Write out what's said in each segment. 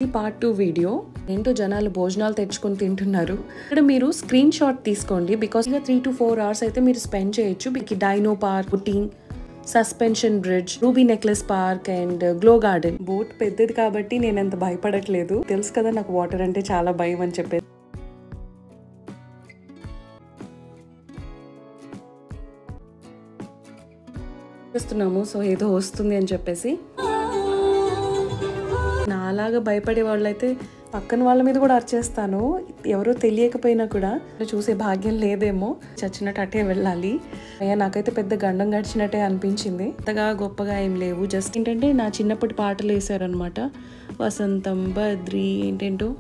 Part 2 video ఏంటో జనాలు భోజనాలు తెచ్చుకొని తింటున్నారు. ఇక్కడ మీరు స్క్రీన్ షాట్ తీసుకోండి బికాస్ ఇక 3 to 4 hours అయితే మీరు స్పెండ్ చేయొచ్చు. మీకు dino park, boating, suspension bridge, ruby necklace park and glow garden. Boat పెద్దది కాబట్టి నేను అంత భయపడట్లేదు. తెలుసు కదా నాకు వాటర్ అంటే చాలా భయం అని చెప్పేసి. చేస్తున్నాము సో ఏదో వస్తుంది అని చెప్పేసి. నాలాగా భయపడే వాళ్ళైతే పక్కన వాళ్ళ మీద కూడా అరిచేస్తాను. ఎవరో తెలియకపోయినా కూడా చూసే భాగ్యం లేదేమో, చచ్చినట్టు అటే వెళ్ళాలి. అయ్యా నాకైతే పెద్ద గండం గడిచినట్టే అనిపించింది. అంతగా గొప్పగా ఏం లేవు, జస్ట్ ఏంటంటే నా చిన్నప్పటి పాటలు వేసారనమాట. వసంతం, బద్రి, ఏంటేంటో.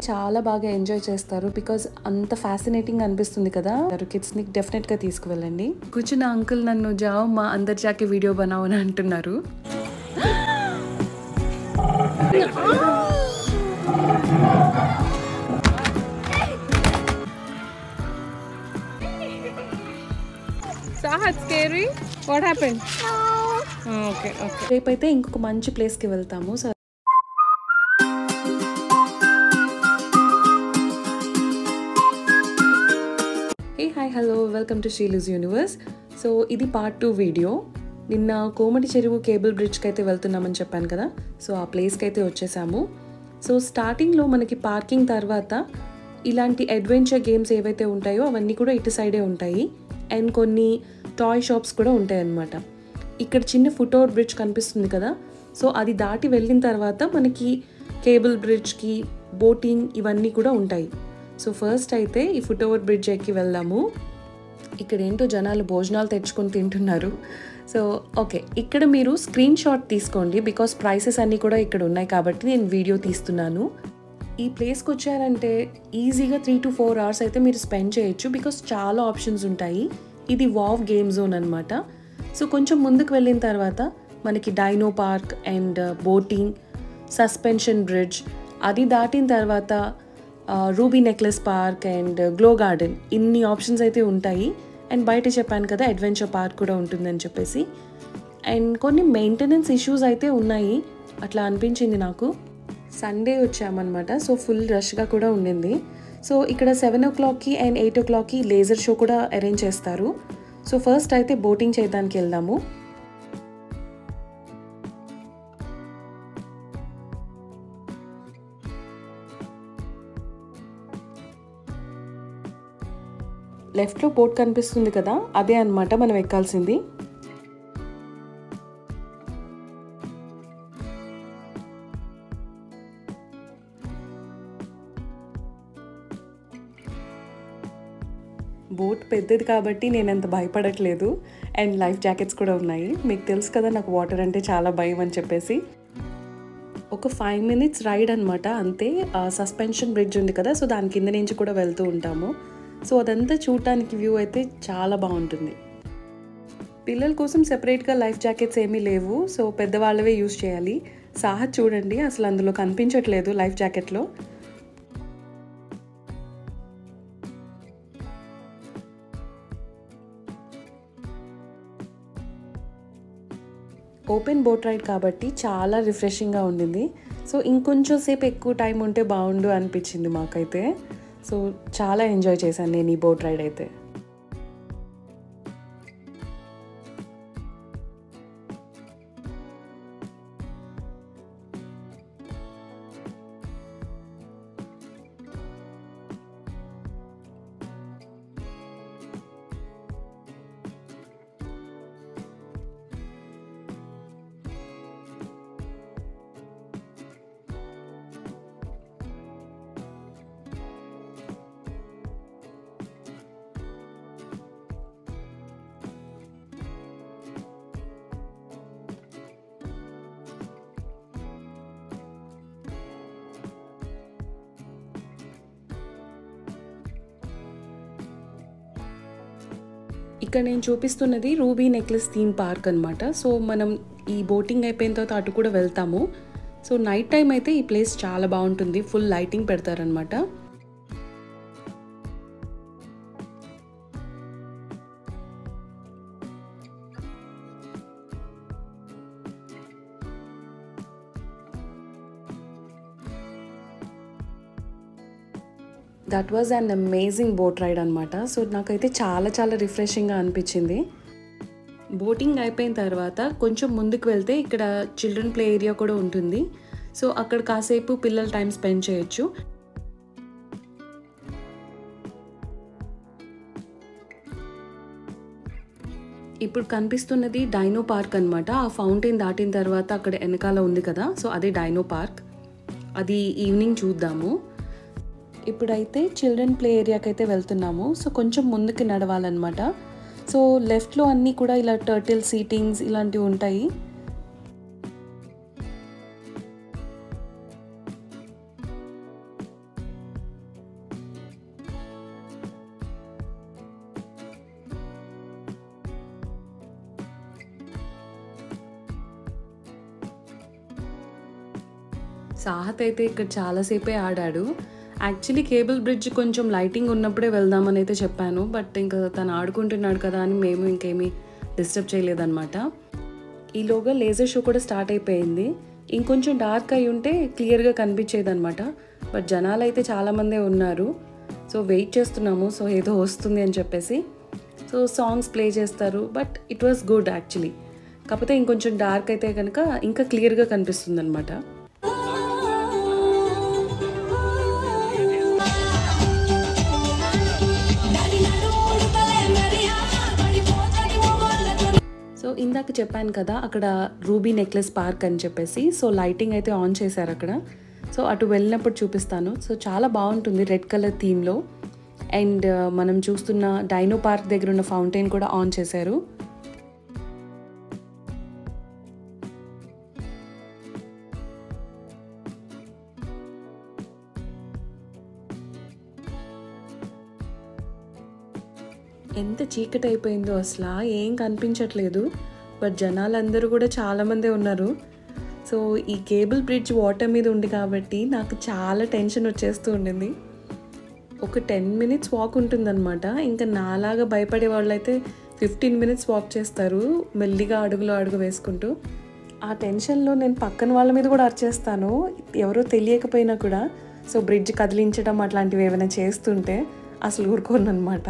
చాలా బాగా ఎంజాయ్ చేస్తారు బికాజ్ అంత ఫ్యాసినేటింగ్ అనిపిస్తుంది కదా. కిడ్స్ ని డెఫినెట్ గా తీసుకువెళ్ళండి. కూర్చున్న అంకుల్ నన్ను జావ్ మా అందరి జాకి వీడియో బనావ్ అని అంటున్నారు. రేపైతే ఇంకొక మంచి ప్లేస్ కి వెళ్తాము. Hi hello, welcome to Sreelu's universe. So ఇది పార్ట్ 2 వీడియో. నిన్న కోమటి చెరువు కేబుల్ బ్రిడ్జ్కి అయితే వెళ్తున్నామని చెప్పాను కదా. సో ఆ ప్లేస్కి అయితే వచ్చేసాము. సో స్టార్టింగ్లో మనకి పార్కింగ్ తర్వాత ఇలాంటి అడ్వెంచర్ గేమ్స్ ఏవైతే ఉంటాయో అవన్నీ కూడా ఇటు సైడే ఉంటాయి. అండ్ కొన్ని టాయ్ షాప్స్ కూడా ఉంటాయి అన్నమాట. ఇక్కడ చిన్న ఫుట్ ఓవర్ బ్రిడ్జ్ కనిపిస్తుంది కదా. సో అది దాటి వెళ్ళిన తర్వాత మనకి కేబుల్ బ్రిడ్జ్కి, బోటింగ్ ఇవన్నీ కూడా ఉంటాయి. సో ఫస్ట్ అయితే ఈ ఫుట్ ఓవర్ బ్రిడ్జ్ ఎక్కి వెళ్దాము. ఇక్కడ ఏంటో జనాలు భోజనాలు తెచ్చుకొని తింటున్నారు. సో ఓకే, ఇక్కడ మీరు స్క్రీన్ షాట్ తీసుకోండి బికాస్ ప్రైసెస్ అన్నీ కూడా ఇక్కడ ఉన్నాయి కాబట్టి నేను వీడియో తీస్తున్నాను. ఈ ప్లేస్కి వచ్చారంటే ఈజీగా 3 to 4 hours అయితే మీరు స్పెండ్ చేయొచ్చు బికాస్ చాలా ఆప్షన్స్ ఉంటాయి. ఇది వావ్ గేమ్ జోన్ అనమాట. సో కొంచెం ముందుకు వెళ్ళిన తర్వాత మనకి dino park and boating, suspension bridge, అది దాటిన తర్వాత ruby necklace park and glow garden, ఇన్ని ఆప్షన్స్ అయితే ఉంటాయి. అండ్ బయట చెప్పాను కదా అడ్వెంచర్ పార్క్ కూడా ఉంటుందని చెప్పేసి. అండ్ కొన్ని మెయింటెనెన్స్ ఇష్యూస్ అయితే ఉన్నాయి అట్లా అనిపించింది నాకు. సండే వచ్చామన్నమాట, సో ఫుల్ రష్గా కూడా ఉండింది. సో ఇక్కడ 7 o'clockకి అండ్ 8 o'clockకి లేజర్ షో కూడా అరేంజ్ చేస్తారు. సో ఫస్ట్ అయితే బోటింగ్ చేయడానికి వెళ్దాము. లెఫ్ట్లో బోట్ కనిపిస్తుంది కదా, అదే అన్నమాట మనం ఎక్కాల్సింది. బోట్ పెద్దది కాబట్టి నేను అంత భయపడట్లేదు. అండ్ లైఫ్ జాకెట్స్ కూడా ఉన్నాయి. మీకు తెలుసు కదా నాకు వాటర్ అంటే చాలా భయం అని చెప్పేసి. ఒక 5 minutes రైడ్ అనమాట అంతే. సస్పెన్షన్ బ్రిడ్జ్ ఉంది కదా, సో దాని కింద నుంచి కూడా వెళ్తూ ఉంటాము. సో అదంతా చూడటానికి వ్యూ అయితే చాలా బాగుంటుంది. పిల్లల కోసం సెపరేట్గా లైఫ్ జాకెట్స్ ఏమీ లేవు, సో పెద్దవాళ్ళవే యూజ్ చేయాలి. సాహత్ చూడండి అసలు అందులో కనిపించట్లేదు లైఫ్ జాకెట్లో. ఓపెన్ బోట్ రైడ్ కాబట్టి చాలా రిఫ్రెషింగ్గా ఉండింది. సో ఇంకొంచెం సేపు ఎక్కువ టైం ఉంటే బాగుండు అనిపించింది మాకైతే. సో చాలా ఎంజాయ్ చేశాను నేను ఈ బోట్ రైడ్ అయితే. ఇక్కడ నేను చూపిస్తున్నది రూబీ నెక్లెస్ థీమ్ పార్క్ అనమాట. సో మనం ఈ బోటింగ్ అయిపోయిన తర్వాత అటు కూడా వెళ్తాము. సో నైట్ టైం అయితే ఈ ప్లేస్ చాలా బాగుంటుంది, ఫుల్ లైటింగ్ పెడతారనమాట. That was an amazing boat ride అనమాట. సో నాకైతే చాలా చాలా రిఫ్రెషింగ్గా అనిపించింది. బోటింగ్ అయిపోయిన తర్వాత కొంచెం ముందుకు వెళ్తే ఇక్కడ చిల్డ్రన్ ప్లే ఏరియా కూడా ఉంటుంది. సో అక్కడ కాసేపు పిల్లలు టైం స్పెండ్ చేయొచ్చు. ఇప్పుడు కనిపిస్తున్నది డైనో పార్క్ అనమాట. ఆ ఫౌంటైన్ దాటిన తర్వాత అక్కడ వెనకాల ఉంది కదా, సో అది డైనో పార్క్. అది ఈవినింగ్ చూద్దాము. ఇప్పుడైతే చిల్డ్రన్ ప్లే ఏరియాకి అయితే వెళ్తున్నాము. సో కొంచెం ముందుకు నడవాలన్నమాట. సో లెఫ్ట్లో అన్నీ కూడా ఇలా టర్టిల్ సీటింగ్స్ ఇలాంటివి ఉంటాయి. సాహత్ అయితే ఇక్కడ చాలాసేపే ఆడాడు. యాక్చువల్లీ కేబుల్ బ్రిడ్జ్ కొంచెం లైటింగ్ ఉన్నప్పుడే వెళ్దామని అయితే చెప్పాను, బట్ ఇంకా తను ఆడుకుంటున్నాడు కదా అని మేము ఇంకేమీ డిస్టర్బ్ చేయలేదన్నమాట. ఈలోగా లేజర్ షో కూడా స్టార్ట్ అయిపోయింది. ఇంకొంచెం డార్క్ అయి ఉంటే క్లియర్గా కనిపించేది అనమాట. బట్ జనాలు అయితే చాలామందే ఉన్నారు. సో వెయిట్ చేస్తున్నాము, సో ఏదో వస్తుంది అని చెప్పేసి. సో సాంగ్స్ ప్లే చేస్తారు, but it was good actually. కాకపోతే ఇంకొంచెం డార్క్ అయితే కనుక ఇంకా క్లియర్గా కనిపిస్తుంది అనమాట. సో ఇందాక చెప్పాను కదా అక్కడ రూబీ నెక్లెస్ పార్క్ అని చెప్పేసి. సో లైటింగ్ అయితే ఆన్ చేశారు అక్కడ. సో అటు వెళ్ళినప్పుడు చూపిస్తాను. సో చాలా బాగుంటుంది రెడ్ కలర్ థీమ్లో. అండ్ మనం చూస్తున్న డైనో పార్క్ దగ్గర ఉన్న ఫౌంటైన్ కూడా ఆన్ చేశారు. ఎంత చీకటి అయిపోయిందో అసలు ఏం కనిపించట్లేదు. బట్ జనాలందరూ కూడా చాలామందే ఉన్నారు. సో ఈ కేబుల్ బ్రిడ్జ్ వాటర్ మీద ఉంది కాబట్టి నాకు చాలా టెన్షన్ వచ్చేస్తూ ఉండింది. ఒక 10 minutes వాక్ ఉంటుందన్నమాట. ఇంకా నాలాగా భయపడే వాళ్ళైతే 15 minutes వాక్ చేస్తారు మెల్లిగా అడుగు వేసుకుంటూ. ఆ టెన్షన్లో నేను పక్కన వాళ్ళ మీద కూడా అరిచేస్తాను, ఎవరో తెలియకపోయినా కూడా. సో బ్రిడ్జ్ కదిలించడం అట్లాంటివి ఏమైనా చేస్తుంటే అసలు ఊరుకోను అనమాట.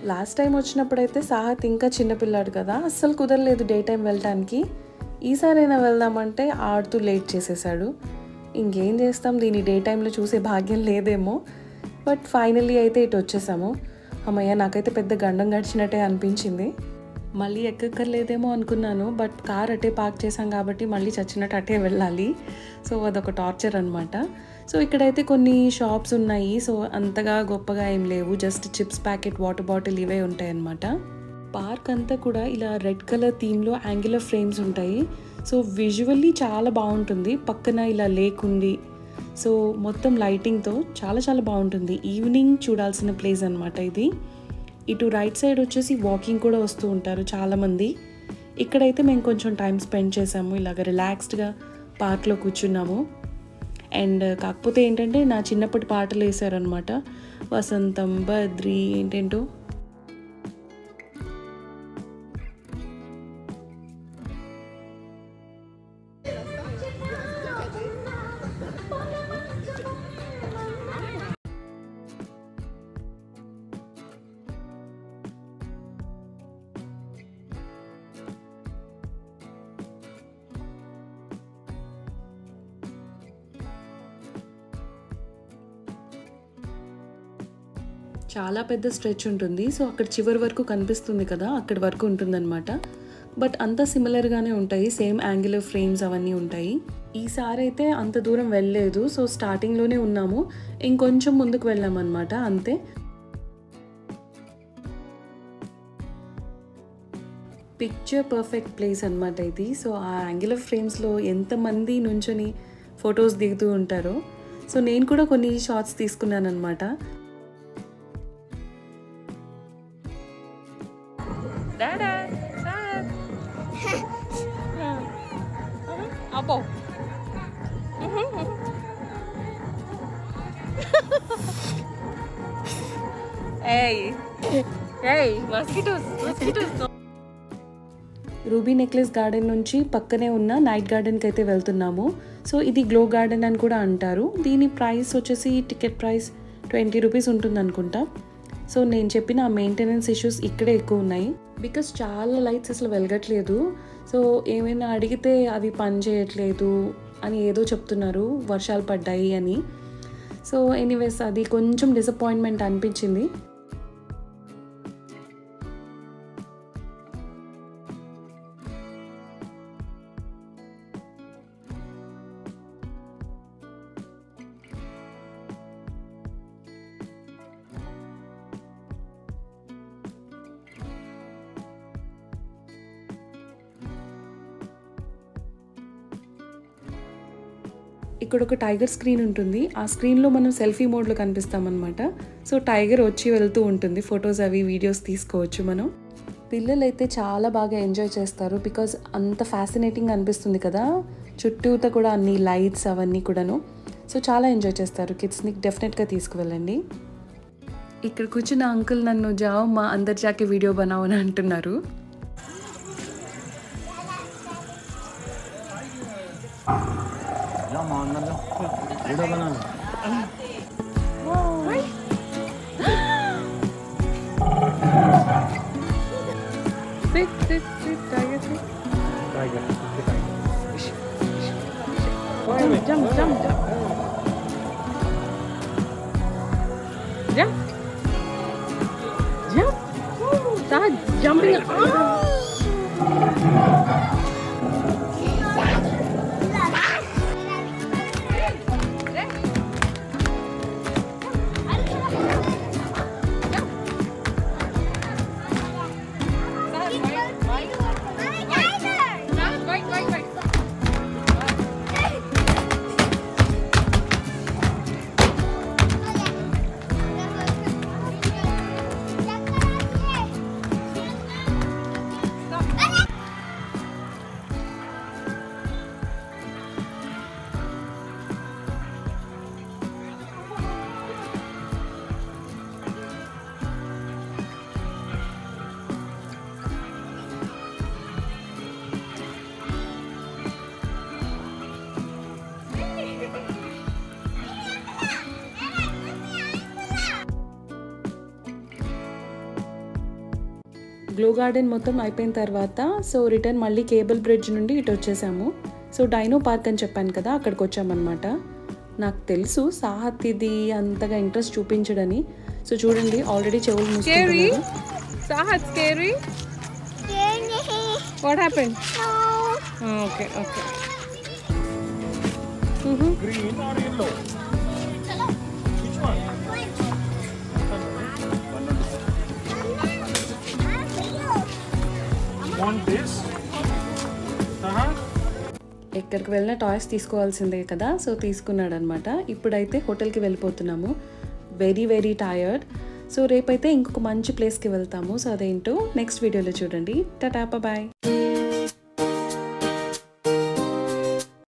లాస్ట్ టైం వచ్చినప్పుడైతే సాహత్ ఇంకా చిన్నపిల్లాడు కదా, అస్సలు కుదరలేదు డే టైం వెళ్ళటానికి. ఈసారైనా వెళ్దామంటే ఆడుతూ లేట్ చేసేసాడు. ఇంకేం చేస్తాం, దీన్ని డే టైంలో చూసే భాగ్యం లేదేమో. బట్ ఫైనల్లీ అయితే ఇటు వచ్చేసాము. అమ్మయ్య, నాకైతే పెద్ద గండం గడిచినట్టే అనిపించింది. మళ్ళీ ఎక్కక్కర్లేదేమో అనుకున్నాను, బట్ కార్ అటే పార్క్ చేసాం కాబట్టి మళ్ళీ చచ్చినట్టు అటే వెళ్ళాలి. సో అదొక టార్చర్ అనమాట. సో ఇక్కడైతే కొన్ని షాప్స్ ఉన్నాయి. సో అంతగా గొప్పగా ఏం లేవు, just chips packet, water bottle ఇవే ఉంటాయి అన్నమాట. పార్క్ అంతా కూడా ఇలా రెడ్ కలర్ థీమ్లో యాంగులర్ ఫ్రేమ్స్ ఉంటాయి. సో విజువల్లీ చాలా బాగుంటుంది. పక్కన ఇలా లేక్ ఉంది. సో మొత్తం లైటింగ్తో చాలా చాలా బాగుంటుంది. ఈవినింగ్ చూడాల్సిన ప్లేస్ అనమాట ఇది. ఇటు రైట్ సైడ్ వచ్చేసి వాకింగ్ కూడా వస్తూ ఉంటారు చాలామంది. ఇక్కడైతే మేము కొంచెం టైం స్పెండ్ చేసాము, ఇలాగ రిలాక్స్డ్గా పార్క్లో కూర్చున్నాము. అండ్ కాకపోతే ఏంటంటే నా చిన్నప్పటి పాటలు వేసారనమాట. వసంతం, బద్రి, ఏంటేంటో. చాలా పెద్ద స్ట్రెచ్ ఉంటుంది. సో అక్కడ చివరి వరకు కనిపిస్తుంది కదా, అక్కడి వరకు ఉంటుందన్నమాట. బట్ అంతా సిమిలర్గానే ఉంటాయి, సేమ్ యాంగులర్ ఫ్రేమ్స్ అవన్నీ ఉంటాయి. ఈసారి అయితే అంత దూరం వెళ్ళలేదు. సో స్టార్టింగ్లోనే ఉన్నాము, ఇంకొంచెం ముందుకు వెళ్ళామన్నమాట అంతే. పిక్చర్ పర్ఫెక్ట్ ప్లేస్ అనమాట ఇది. సో ఆ యాంగులర్ ఫ్రేమ్స్లో ఎంతమంది నుంచొని ఫొటోస్ దిగుతూ ఉంటారో. సో నేను కూడా కొన్ని షాట్స్ తీసుకున్నాను అనమాట. Apa? Hey, mosquitoes. Ruby necklace garden నుంచి పక్కనే ఉన్న నైట్ గార్డెన్కి అయితే వెళ్తున్నాము. సో ఇది గ్లో గార్డెన్ అని కూడా అంటారు. దీని ప్రైస్ వచ్చేసి టికెట్ ప్రైస్ 20 రూపీస్ ఉంటుంది అనుకుంటా. సో నేను చెప్పిన ఆ మెయింటెనెన్స్ ఇష్యూస్ ఇక్కడే ఎక్కువ ఉన్నాయి, బికాస్ చాలా లైట్స్ అసలు వెలగట్లేదు. సో ఏమైనా అడిగితే అవి పని చేయట్లేదు అని ఏదో చెప్తున్నారు, వర్షాలు పడ్డాయి అని. సో ఎనీవేస్ అది కొంచెం డిసప్పాయింట్మెంట్ అనిపించింది. ఇక్కడ ఒక టైగర్ స్క్రీన్ ఉంటుంది, ఆ స్క్రీన్లో మనం సెల్ఫీ మోడ్లో కనిపిస్తామన్నమాట. సో టైగర్ వచ్చి వెళ్తూ ఉంటుంది, ఫొటోస్ అవి వీడియోస్ తీసుకోవచ్చు మనం. పిల్లలైతే చాలా బాగా ఎంజాయ్ చేస్తారు, బికాజ్ అంత ఫ్యాసినేటింగ్ అనిపిస్తుంది కదా చుట్టూతో కూడా అన్ని లైట్స్ అవన్నీ కూడాను. సో చాలా ఎంజాయ్ చేస్తారు. కిడ్స్ని డెఫినెట్గా తీసుకువెళ్ళండి. ఇక్కడ కూర్చున్న అంకుల్ నన్ను జాओ మా అందరు జాకే వీడియో बनाओ అని అంటున్నారు. वीडियो बनाना Jumping. గ్లో గార్డెన్ మొత్తం అయిపోయిన తర్వాత సో రిటర్న్ మళ్ళీ కేబుల్ బ్రిడ్జ్ నుండి ఇటు వచ్చేసాము. సో డైనో పార్క్ అని చెప్పాను కదా, అక్కడికి వచ్చామన్నమాట. నాకు తెలుసు సాహత్ ఇది అంతగా ఇంట్రెస్ట్ చూపించడని. సో చూడండి ఆల్రెడీ చెవులు మూసుకుంటున్నారు. Sahat, scary? What happened? Oh, okay. green or yellow which one want this ఎక్కడికి వెళ్ళినా టాయ్స్ తీసుకోవాల్సిందే కదా, సో తీసుకున్నాడు అనమాట. ఇప్పుడైతే హోటల్కి వెళ్ళిపోతున్నాము. Very very tired. సో రేపైతే ఇంకొక మంచి ప్లేస్కి వెళ్తాము. సో అదేంటో నెక్స్ట్ వీడియోలో చూడండి. టాటా బాయ్.